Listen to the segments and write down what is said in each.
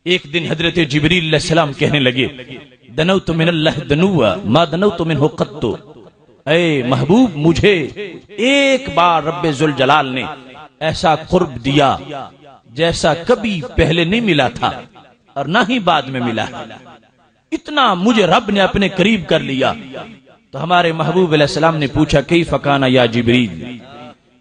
ایک دن حضرت جبریل علیہ السلام کہنے لگے دنوت من اللہ دنوا ما دنوت منہ قط، اے محبوب مجھے ایک بار رب ذوالجلال نے ایسا قرب دیا جیسا کبھی پہلے نہیں ملا تھا اور نہ ہی بعد میں ملا ہے، اتنا مجھے رب نے اپنے قریب کر لیا۔ تو ہمارے محبوب علیہ السلام نے پوچھا کیف کان یا جبریل،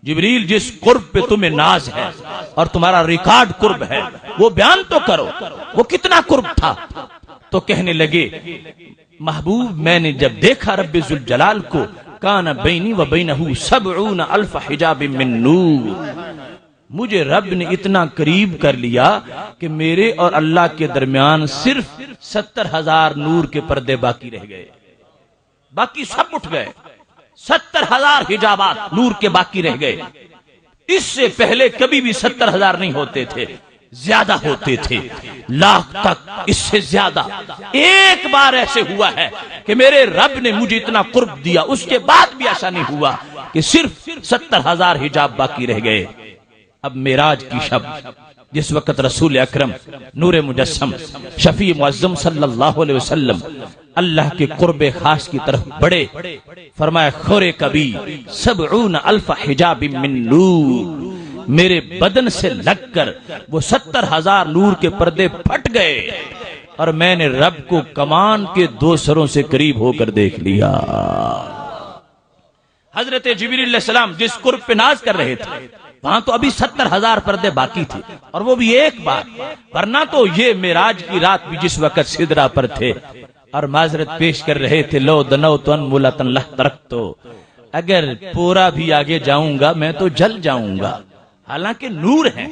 جبریل جس قرب پہ تمہیں ناز ہے اور تمہارا ریکارڈ قرب ہے وہ بیان تو کرو، وہ کتنا قرب تھا؟ تو کہنے لگے محبوب میں نے جب دیکھا رب ذوالجلال کو کان بینی و بینہ 70,000 حجاب من نور، مجھے رب نے اتنا قریب کر لیا کہ میرے اور اللہ کے درمیان صرف 70,000 نور کے پردے باقی رہ گئے، باقی سب اٹھ گئے، 70,000 حجابات نور کے باقی رہ گئے۔ اس سے پہلے کبھی بھی 70,000 نہیں ہوتے تھے، زیادہ ہوتے تھے، لاکھ تک، اس سے زیادہ۔ ایک بار ایسے ہوا ہے کہ میرے رب نے مجھے اتنا قرب دیا، اس کے بعد بھی ایسا نہیں ہوا کہ صرف 70,000 حجاب باقی رہ گئے۔ اب معراج کی شب جس وقت رسول اکرم نور مجسم شفیع معظم صلی اللہ علیہ وسلم اللہ کے قرب خاص کی طرف بڑھے، فرمایا خور کبھی 70,000 حجاب من نور، میرے بدن سے لگ کر وہ 70,000 نور کے پردے پھٹ گئے اور میں نے رب کو کمان کے 2 سروں سے قریب ہو کر دیکھ لیا۔ حضرت جبریل علیہ السلام جس قرب پہ ناز کر رہے تھے وہاں تو ابھی 70,000 پردے باقی تھے، اور وہ بھی ایک بار، ورنہ تو یہ معراج کی رات بھی جس وقت سدرہ پر تھے اور معذرت پیش کر رہے تھے لو دنوت انملۃ لترکتو، اگر پورا بھی آگے جاؤں گا میں تو جل جاؤں گا۔ حالانکہ نور ہے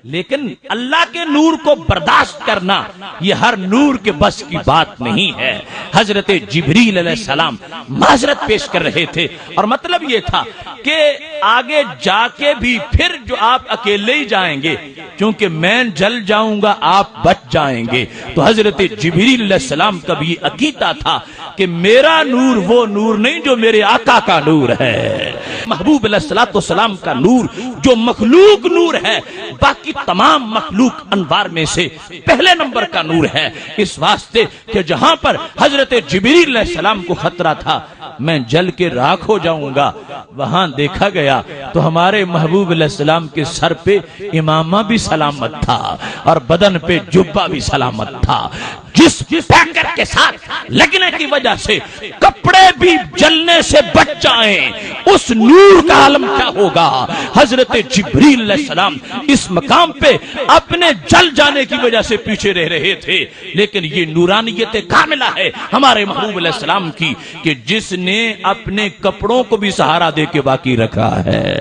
لیکن اللہ کے نور کو برداشت کرنا یہ ہر نور کے بس کی بات نہیں ہے۔ حضرت جبریل علیہ السلام معذرت پیش کر رہے تھے اور مطلب یہ تھا کہ آگے جا کے بھی پھر جو آپ اکیلے ہی جائیں گے، کیونکہ میں جل جاؤں گا آپ بچ جائیں گے۔ تو حضرت جبریل علیہ السلام کا بھی یہ عقیدہ تھا کہ میرا نور وہ نور نہیں جو میرے آقا کا نور ہے، محبوب علیہ السلام کا نور جو مخلوق نور ہے، باقی تمام مخلوق انوار میں سے پہلے نمبر کا نور ہے۔ اس واسطے کہ جہاں پر حضرت جبریل علیہ السلام کو خطرہ تھا میں جل کے راکھ ہو جاؤں گا، وہاں دیکھا گیا تو ہمارے محبوب علیہ السلام کے سر پہ امامہ بھی سلامت تھا اور بدن پہ جبہ بھی سلامت تھا، جس پیکر کے ساتھ لگنے کی وجہ سے کپڑے بھی جلنے سے بچ جائیں، اس نور کا عالم کیا ہوگا۔ حضرت جبریل علیہ السلام اس مقام پہ اپنے جل جانے کی وجہ سے پیچھے رہ رہے تھے، لیکن یہ نورانیت کاملہ ہے ہمارے محبوب علیہ السلام کی کہ جس نے اپنے کپڑوں کو بھی سہارا دے کے باقی رکھا ہے۔